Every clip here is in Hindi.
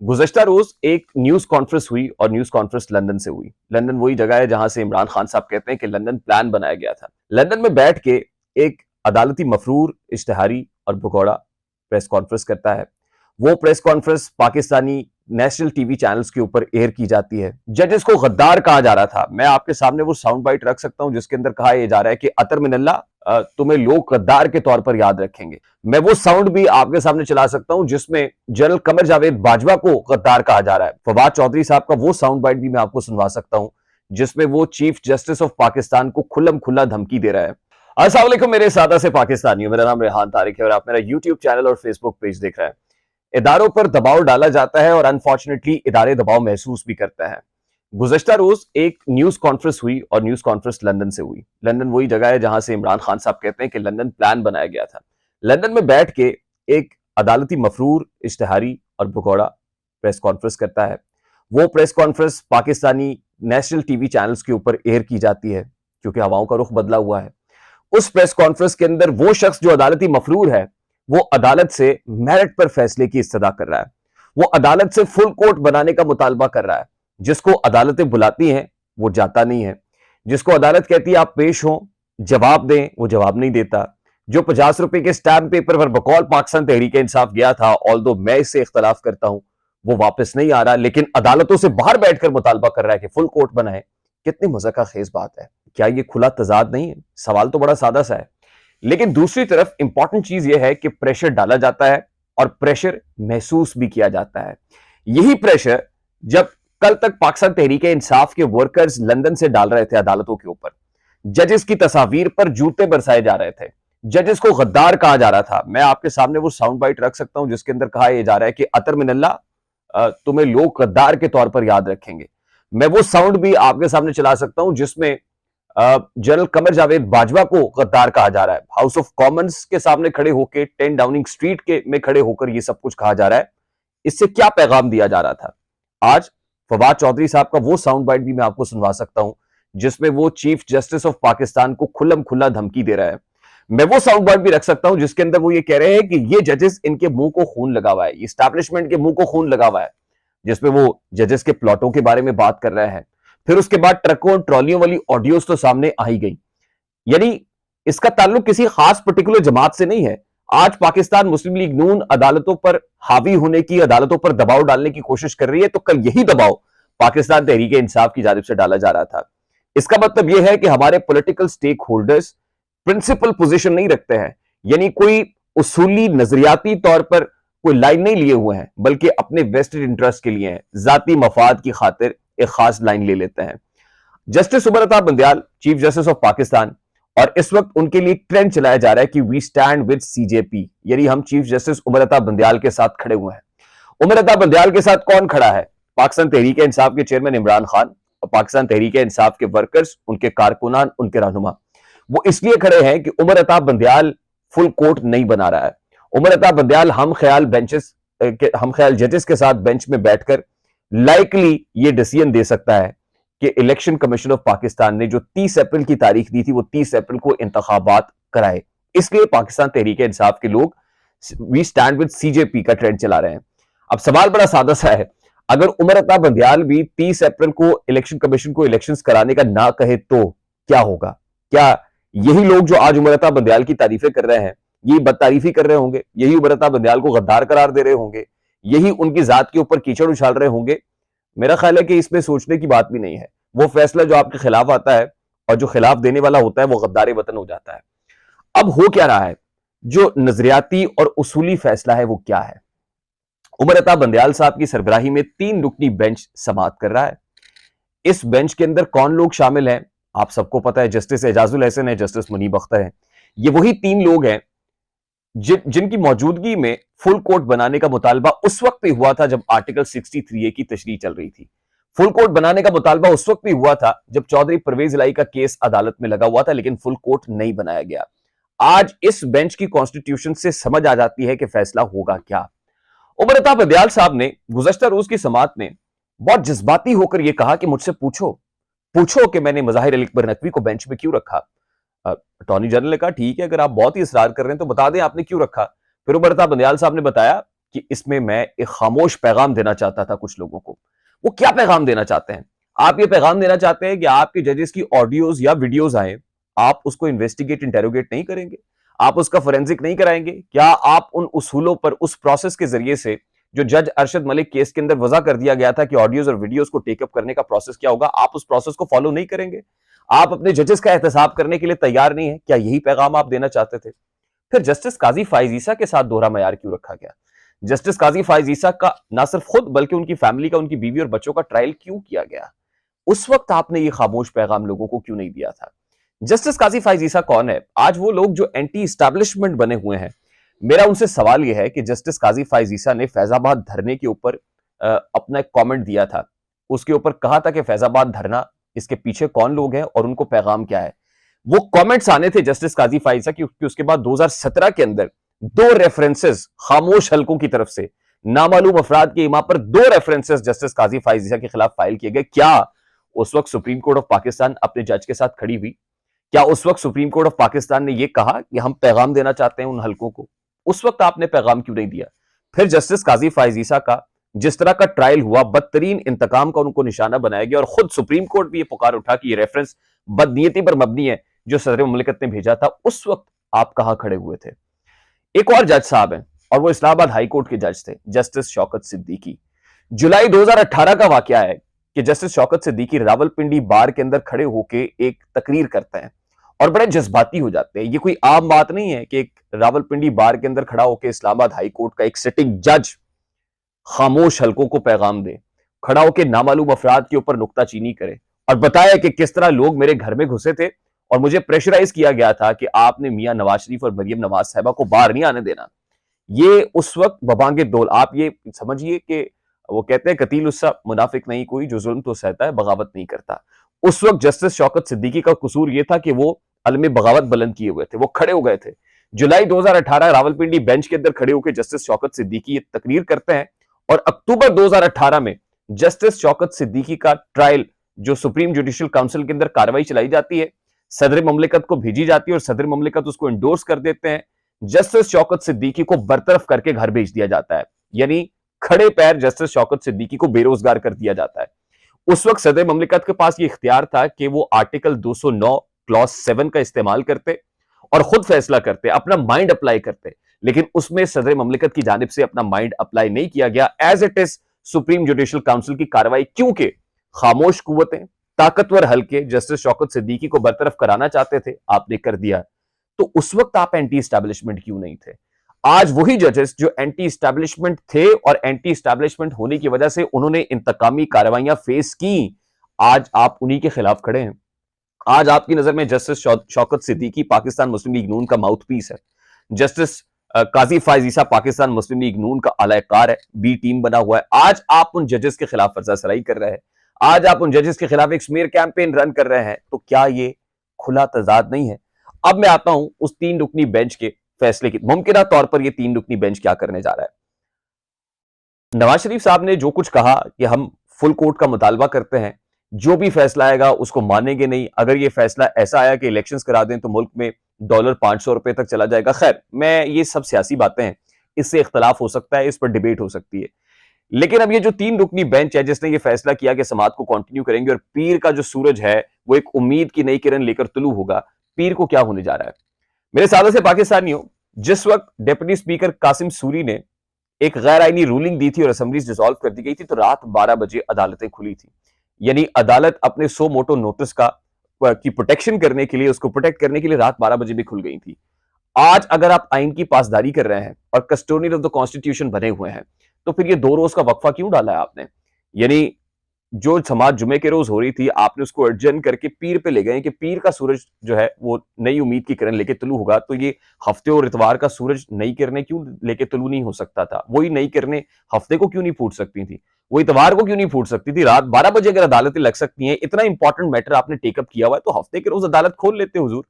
गुज़श्ता रोज एक न्यूज कॉन्फ्रेंस हुई और न्यूज कॉन्फ्रेंस लंदन से हुई। लंदन वही जगह है जहां से इमरान खान साहब कहते हैं कि लंदन प्लान बनाया गया था। लंदन में बैठ के एक अदालती मफरूर, इश्तिहारी और भगौड़ा प्रेस कॉन्फ्रेंस करता है। वो press conference Pakistani national TV channels के ऊपर एयर की जाती है। जजेस को गद्दार कहा जा रहा था। मैं आपके सामने वो साउंड बाइट रख सकता हूं जिसके अंदर कहा यह जा रहा है कि अतर मिनल्ला, तुम्हें लोग गद्दार के तौर पर याद रखेंगे। मैं वो साउंड भी आपके सामने चला सकता हूं जिसमें जनरल कमर जावेद बाजवा को गद्दार कहा जा रहा है। फवाद चौधरी साहब का वो साउंड बाइट भी मैं आपको सुनवा सकता हूं जिसमें वो चीफ जस्टिस ऑफ पाकिस्तान को खुल्लम खुल्ला धमकी दे रहा है। अस्सलाम वालेकुम मेरे सादा से पाकिस्तानियों, मेरा नाम रेहान तारिक है और आप मेरा यूट्यूब चैनल और फेसबुक पेज देख रहे हैं। इदारों पर दबाव डाला जाता है और अनफॉर्चुनेटली इदारे दबाव महसूस भी करते हैं। गुज़श्ता रोज एक न्यूज कॉन्फ्रेंस हुई और न्यूज कॉन्फ्रेंस लंदन से हुई। लंदन वही जगह है जहां से इमरान खान साहब कहते हैं कि लंदन प्लान बनाया गया था। लंदन में बैठ के एक अदालती मफरूर, इश्तिहारी और भगौड़ा प्रेस कॉन्फ्रेंस करता है। वो press conference Pakistani national TV channels के ऊपर एयर की जाती है क्योंकि हवाओं का रुख बदला हुआ है। उस प्रेस कॉन्फ्रेंस के अंदर वो शख्स जो अदालती मफरूर है वो अदालत से मेरिट पर फैसले की इस्तदा कर रहा है। वो अदालत से फुल कोर्ट बनाने का मुतालबा कर रहा है। जिसको अदालतें बुलाती हैं वो जाता नहीं है। जिसको अदालत कहती है आप पेश हो, जवाब दें, वो जवाब नहीं देता। जो 50 रुपए के स्टैम्प पेपर पर बकौल पाकिस्तान तहरीक इंसाफ गया था, ऑल्दो मैं इससे इख्तलाफ करता हूं, वो वापस नहीं आ रहा, लेकिन अदालतों से बाहर बैठकर मुतालबा कर रहा है कि फुल कोर्ट बनाए। कितनी मज़ाक़ खेज बात है। क्या ये खुला तजाद नहीं है? सवाल तो बड़ा सादा सा है, लेकिन दूसरी तरफ इंपॉर्टेंट चीज यह है कि प्रेशर डाला जाता है और प्रेशर महसूस भी किया जाता है। यही प्रेशर जब कल तक पाकिस्तान तहरीक इंसाफ के वर्कर्स लंदन से डाल रहे थे अदालतों के ऊपर, जजेस की तस्वीर पर जूते बरसाए जा रहे थे, जजेस को गद्दार कहा जा रहा था। मैं आपके सामने वो साउंड बाइट रख सकता हूं जिसके अंदर कहा यह जा रहा है कि अतर मिनल्ला, तुम्हें लोग गद्दार के तौर पर याद रखेंगे। मैं वो साउंड भी आपके सामने चला सकता हूं जिसमें जनरल कमर जावेद बाजवा को गद्दार कहा जा रहा है। हाउस ऑफ कॉमन्स के सामने खड़े होकर, 10 डाउनिंग स्ट्रीट के में खड़े होकर ये सब कुछ कहा जा रहा है। इससे क्या पैगाम दिया जा रहा था? आज फवाद चौधरी साहब का वो साउंड बाइट भी मैं आपको सुनवा सकता हूं जिसमें वो चीफ जस्टिस ऑफ पाकिस्तान को खुल्लम खुल्ला धमकी दे रहा है। मैं वो साउंड बाइट भी रख सकता हूं जिसके अंदर वो ये कह रहे हैं कि ये जजेस, इनके मुंह को खून लगा हुआ है, इस्टेब्लिशमेंट के मुंह को खून लगा हुआ है, जिसमें वो जजेस के प्लॉटों के बारे में बात कर रहे हैं। फिर उसके बाद ट्रकों ट्रॉलियों वाली ऑडियोज तो सामने आ ही गई। यानी इसका ताल्लुक किसी खास पर्टिकुलर जमात से नहीं है। आज पाकिस्तान मुस्लिम लीग नून अदालतों पर हावी होने की, अदालतों पर दबाव डालने की कोशिश कर रही है, तो कल यही दबाव पाकिस्तान तहरीक इंसाफ की जानिब से डाला जा रहा था। इसका मतलब यह है कि हमारे political stakeholders principal position नहीं रखते हैं, यानी कोई उसूली नजरियाती तौर पर कोई लाइन नहीं लिए हुए हैं, बल्कि अपने वेस्टेड इंटरेस्ट के लिए, जाती मफाद की खातिर एक खास लाइन ले लेते हैं। Justice Umar Ata Bandial, chief justice of Pakistan, और इस वक्त उनके लिए ट्रेंड चलाया जा रहा है कि वी स्टैंड विद सीजेपी, यानी हम चीफ जस्टिस उमर अता बंदयाल के साथ खड़े हुए हैं। उमर अता बंदयाल के साथ कौन खड़ा है? पाकिस्तान तहरीक इंसाफ के चेयरमैन इमरान खान और पाकिस्तान तहरीक इंसाफ के वर्कर्स, उनके कारकुनान, उनके रहनुमा। वो इसलिए खड़े हैं कि उमर अता बंदयाल फुल कोर्ट नहीं बना रहा है। उमर अता बंदयाल हम ख्याल जजेस के साथ बेंच में बैठकर लाइकली ये डिसीजन दे सकता है कि इलेक्शन कमीशन ऑफ पाकिस्तान ने जो 30 अप्रैल की तारीख दी थी वो 30 अप्रैल को इंतखाबात कराए। इसलिए पाकिस्तान तहरीक इंसाफ के लोग वी स्टैंड विद सीजेपी का ट्रेंड चला रहे हैं। अब सवाल बड़ा सादा सा है, अगर उमर अता बंदयाल भी 30 अप्रैल को इलेक्शन कमीशन को इलेक्शंस कराने का ना कहे तो क्या होगा? क्या यही लोग जो आज उमर अता बंदयाल की तारीफें कर रहे हैं, यही बदतारीफी कर रहे होंगे? यही उमर अता बंदयाल को गद्दार करार दे रहे होंगे? यही उनकी जात के ऊपर कीचड़ उछाल रहे होंगे? मेरा ख्याल है कि इसमें सोचने की बात भी नहीं है। वो फैसला जो आपके खिलाफ आता है और जो खिलाफ देने वाला होता है वो गद्दार वतन हो जाता है। अब हो क्या रहा है? जो नजरियाती और उसूली फैसला है वो क्या है? उमर अता बंदयाल साहब की सरबराही में 3 रुकनी बेंच समाअत कर रहा है। इस बेंच के अंदर कौन लोग शामिल हैं आप सबको पता है। जस्टिस एजाजुल हसन है, जस्टिस मुनीब अख्तर है। ये वही 3 लोग हैं जिनकी मौजूदगी में फुल कोर्ट बनाने का मुतालबा उस वक्त भी हुआ था जब आर्टिकल 63A की तशरीह चल रही थी। फुल कोर्ट बनाने का मुतालबा उस वक्त भी हुआ था जब चौधरी परवेज इलाही का केस अदालत में लगा हुआ था, लेकिन फुल कोर्ट नहीं बनाया गया। आज इस बेंच की कॉन्स्टिट्यूशन से समझ आ जाती है कि फैसला होगा क्या। उमर अता बंदयाल साहब ने गुज़श्ता रोज की समाअत में बहुत जज्बाती होकर यह कहा कि मुझसे पूछो कि मैंने मज़ाहिर अली अकबर नकवी को बेंच में क्यों रखा। अटॉर्नी जनरल ने कहा ठीक है, अगर आप बहुत ही इसरार कर रहे हैं तो बता दें आपने क्यों रखा। फिर उमर अता बंदयाल साहब ने बताया कि इसमें मैं एक खामोश पैगाम देना चाहता था कुछ लोगों को। वो क्या पैगाम देना चाहते हैं? आप ये पैगाम देना चाहते हैं कि आपके जजेस की ऑडियोज या वीडियोज आए, आप उसको इन्वेस्टिगेट इंटेरोगेट नहीं करेंगे, आप उसका फोरेंसिक नहीं कराएंगे? क्या आप उन उसूलों पर, उस प्रोसेस के जरिए से जो जज अरशद मलिक केस के अंदर वजह कर दिया गया था कि ऑडियोज और वीडियोज को टेकअप करने का प्रोसेस क्या होगा, आप उस प्रोसेस को फॉलो नहीं करेंगे? आप अपने जजेस का एहतसाब करने के लिए तैयार नहीं है? क्या यही पैगाम आप देना चाहते थे? फिर जस्टिस काजी फाइज ईसा के साथ दोहरा मयार क्यों रखा गया? जस्टिस काजी फाइज ईसा का ना सिर्फ खुद बल्कि उनकी फैमिली का, उनकी बीवी और बच्चों का ट्रायल क्यों किया गया? उस वक्त आपने ये खामोश पैगाम लोगों को क्यों नहीं दिया था? जस्टिस काजी फाइज ईसा कौन है? आज वो लोग जो एंटी इस्टेब्लिशमेंट बने हुए हैं, मेरा उनसे सवाल यह है कि जस्टिस काजी फाइज ईसा ने फैजाबाद धरने के ऊपर अपना एक कमेंट दिया था। उसके ऊपर कहा था कि फैजाबाद धरना, इसके पीछे कौन लोग हैं और उनको पैगाम क्या है? वो कमेंट्स आने थे जस्टिस काजी फाइज ईसा क्योंकि उसके बाद 2017 के अंदर दो रेफरेंसेस खामोश हलकों की तरफ से नामालूम अफराद के इमा पर दो रेफरेंसेस जस्टिस काजी फाइज ईसा के खिलाफ फाइल किए गए। क्या उस वक्त सुप्रीम कोर्ट ऑफ पाकिस्तान अपने जज के साथ खड़ी हुई? क्या उस वक्त सुप्रीम कोर्ट ऑफ पाकिस्तान ने यह कहा कि हम पैगाम देना चाहते हैं उन हलकों को? उस वक्त आपने पैगाम क्यों नहीं दिया? फिर जस्टिस काजी फाइज ईसा का जिस तरह का ट्रायल हुआ, बदतरीन इंतकाम का उनको निशाना बनाया गया और खुद सुप्रीम कोर्ट भी ये पुकार उठा कि ये रेफरेंस बदनीयती पर मबनी है जो सदर मुमलिकत ने भेजा था। उस वक्त आप कहां खड़े हुए थे? एक और जज साहब हैं और वो इस्लामाबाद हाई कोर्ट के जज थे, जस्टिस शौकत सिद्दीकी। जुलाई 2018 का वाकया है कि जस्टिस शौकत सिद्दीकी रावलपिंडी बार के अंदर खड़े होकर एक तकरीर करते हैं और बड़े जज्बाती हो जाते हैं। ये कोई आम बात नहीं है कि एक रावलपिंडी बार के अंदर खड़ा होकर इस्लामाबाद हाई कोर्ट का एक सिटिंग जज खामोश हलकों को पैगाम दे, खड़ा होकर नामालूम अफराद के ऊपर नुक्ताचीनी करे और बताया कि किस तरह लोग मेरे घर में घुसे थे और मुझे प्रेशराइज किया गया था कि आपने मियां नवाज शरीफ और मरियम नवाज साहिबा को बाहर नहीं आने देना। ये उस वक्त बबांगे दौल, आप ये समझिए कि वो कहते हैं कतील उससा मुनाफिक नहीं कोई जो जुल्म तो सहता है बगावत नहीं करता। उस वक्त जस्टिस शौकत सिद्दीकी का कसूर यह था कि वो अलमे बगावत बुलंद किए हुए थे, वो खड़े हो गए थे। जुलाई 2018 रावलपिंडी बेंच के अंदर खड़े होकर जस्टिस शौकत सिद्दीकी ये तकरीर करते हैं और अक्टूबर 2018 में जस्टिस शौकत सिद्दीकी का ट्रायल जो सुप्रीम जुडिशियल काउंसिल के अंदर कार्रवाई चलाई जाती है, सदर मुमलिकत को भेजी जाती है और सदर मुमलिकत उसको इंडोर्स कर देते हैं। जस्टिस शौकत सिद्दीकी को बरतरफ करके घर भेज दिया जाता है, यानी खड़े पैर जस्टिस शौकत सिद्दीकी को बेरोजगार कर दिया जाता है। उस वक्त सदर मुमलिकत के पास यह इख्तियार था कि वो आर्टिकल 209 क्लॉज 7 का इस्तेमाल करते और खुद फैसला करते, अपना माइंड अप्लाई करते, लेकिन उसमें सदर मुमलिकत की जानिब से अपना माइंड अप्लाई नहीं किया गया। As it is supreme judicial council की कार्रवाई, क्योंकि खामोश कुव्वतें, ताकतवर हल्के जस्टिस शौकत सिद्दीकी को बरतरफ कराना चाहते थे, आपने कर दिया। तो उस वक्त आप एंटी इस्टेब्लिशमेंट क्यों नहीं थे? आज वही जजेस जो एंटी इस्टेब्लिशमेंट थे और एंटी इस्टेब्लिशमेंट होने की वजह से उन्होंने इंतकामी कार्रवाइयां फेस की, आज आप उन्हीं के खिलाफ खड़े हैं। आज आपकी नजर में जस्टिस शौकत सिद्दीकी पाकिस्तान मुस्लिम लीग नून का माउथ पीस है, जस्टिस काजी फाइज ईसा पाकिस्तान मुस्लिम लीग नून का आलाकार है, बी टीम बना हुआ है। आज आप उन जजेस के खिलाफ फर्जासराई कर रहे हैं, आज आप उन जजेस के खिलाफ एक स्मीयर कैंपेन रन कर रहे हैं, तो क्या ये खुला तजाद नहीं है? अब मैं आता हूं उस 3 रुकनी बेंच के फैसले की। मुमकिन तौर पर यह 3 रुकनी बेंच क्या करने जा रहा है? नवाज शरीफ साहब ने जो कुछ कहा कि हम फुल कोर्ट का मुतालबा करते हैं, जो भी फैसला आएगा उसको मानेंगे नहीं, अगर ये फैसला ऐसा आया कि इलेक्शंस करा दें तो मुल्क में डॉलर 500 रुपए तक चला जाएगा। खैर, मैं ये सब सियासी बातें हैं, इससे इख्तलाफ हो सकता है, इस पर डिबेट हो सकती है, लेकिन अब ये जो 3 रुकनी बेंच है जिसने ये फैसला किया कि समात को कंटिन्यू करेंगे और पीर का जो सूरज है वो एक उम्मीद की नई किरण लेकर तुलू होगा, पीर को क्या होने जा रहा है? मेरे सालों से पाकिस्तानियों, जिस वक्त डिप्टी स्पीकर कासिम सूरी ने एक गैर आईनी रूलिंग दी थी और असेंबलीज डिसॉल्व कर दी गई थी, तो रात 12 बजे अदालतें खुली थी। यानी अदालत अपने सो मोटो नोटिस का की प्रोटेक्शन करने के लिए, उसको प्रोटेक्ट करने के लिए रात 12 बजे भी खुल गई थी। आज अगर आप आइन की पासदारी कर रहे हैं और कस्टोडियन ऑफ द कॉन्स्टिट्यूशन बने हुए हैं, तो फिर ये 2 रोज का वक्फा क्यों डाला है आपने? यानी जो समाज जुमे के रोज हो रही थी, आपने उसको अर्जन करके पीर पे ले गए कि पीर का सूरज जो है वो नई उम्मीद की किरण लेके तुलू होगा, तो ये हफ्ते और इतवार का सूरज नई किरणें क्यों लेके तुलू नहीं हो सकता था? वही नई किरणें हफ्ते को क्यों नहीं फूट सकती थी? वो इतवार को क्यों नहीं फूट सकती थी? रात 12 बजे अगर अदालतें लग सकती हैं, इतना इंपॉर्टेंट मैटर आपने टेकअप किया हुआ है, तो हफ्ते के रोज अदालत खोल लेते हुजूर,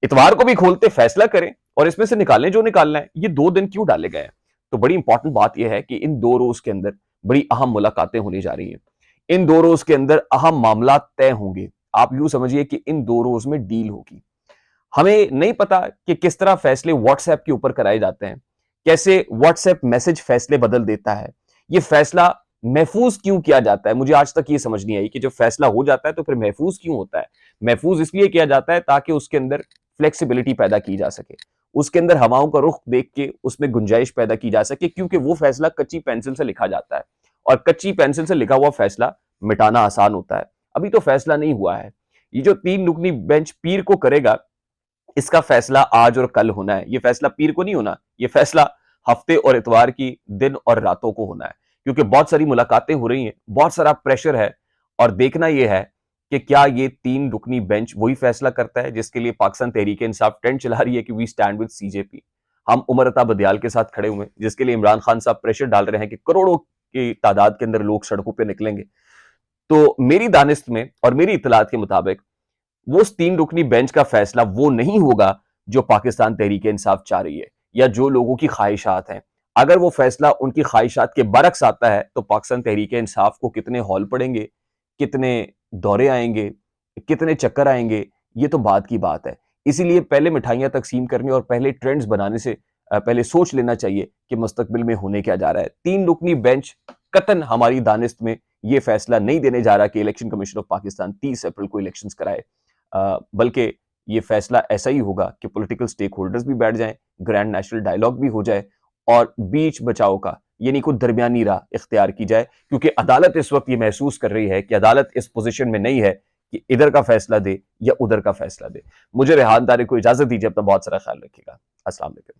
इतवार को भी खोलते, फैसला करें और इसमें से निकालें जो निकालना है। ये 2 दिन क्यों डाले गए हैं? तो बड़ी इंपॉर्टेंट बात यह है कि इन 2 रोज के अंदर बड़ी अहम मुलाकातें होने जा रही हैं। इन 2 रोज के अंदर अहम मामला तय होंगे। आप यूं समझिए कि इन 2 रोज में डील होगी। हमें नहीं पता कि किस तरह फैसले व्हाट्सएप के ऊपर कराए जाते हैं, कैसे व्हाट्सएप मैसेज फैसले बदल देता है, ये फैसला महफूज क्यों किया जाता है, मुझे आज तक ये समझ नहीं आई कि जो फैसला हो जाता है तो फिर महफूज क्यों होता है। महफूज इसलिए किया जाता है ताकि उसके अंदर फ्लेक्सिबिलिटी पैदा की जा सके, उसके अंदर हवाओं का रुख देख के उसमें गुंजाइश पैदा की जा सके, क्योंकि वो फैसला कच्ची पेंसिल से लिखा जाता है और कच्ची पेंसिल से लिखा हुआ फैसला मिटाना आसान होता है। अभी तो फैसला नहीं हुआ है। ये जो तीन रुकनी बेंच पीर को करेगा, इसका फैसला आज और कल होना है। ये फैसला पीर को नहीं होना, ये फैसला हफ्ते और इतवार की दिन और रातों को होना है, क्योंकि बहुत सारी मुलाकातें हो रही हैं, बहुत सारा प्रेशर है और देखना यह है कि क्या ये तीन रुकनी बेंच वही फैसला करता है जिसके लिए पाकिस्तान तहरीक इंसाफ टेंट चला रही है कि वी स्टैंड विद सीजेपी। हम उमर अता बदियाल के साथ खड़े हुए हैं, जिसके लिए इमरान खान साहब प्रेशर डाल रहे हैं कि करोड़ों की तादाद के अंदर लोग सड़कों पर निकलेंगे। तो मेरी दानिश में और मेरी इतलात के मुताबिक वो तीन रुकनी बेंच का फैसला वो नहीं होगा जो पाकिस्तान तहरीक इंसाफ चाह रही है या जो लोगों की ख्वाहिशात हैं। अगर वो फैसला उनकी ख्वाहिशात के बरक्स आता है तो पाकिस्तान तहरीक इंसाफ को कितने हॉल पड़ेंगे, कितने दौरे आएंगे, कितने चक्कर आएंगे, ये तो बात की बात है। इसीलिए पहले मिठाइयां तकसीम करने और पहले ट्रेंड्स बनाने से पहले सोच लेना चाहिए कि मुस्तकबिल में होने क्या जा रहा है। तीन रुकनी बेंच कतन हमारी दानिश में ये फैसला नहीं देने जा रहा कि इलेक्शन कमीशन ऑफ पाकिस्तान 30 अप्रैल को इलेक्शंस कराए, बल्कि ये फैसला ऐसा ही होगा कि पॉलिटिकल स्टेक होल्डर्स भी बैठ जाएं, ग्रैंड नेशनल डायलॉग भी हो जाए और बीच बचाव का यानी कोई दरमियानी राह इख्तियार की जाए, क्योंकि अदालत इस वक्त ये महसूस कर रही है कि अदालत इस पोजीशन में नहीं है कि इधर का फैसला दे या उधर का फैसला दे। मुझे रेहान तारिक को इजाजत दीजिए, अपना बहुत सारा ख्याल रखिएगा। अस्सलाम वालेकुम।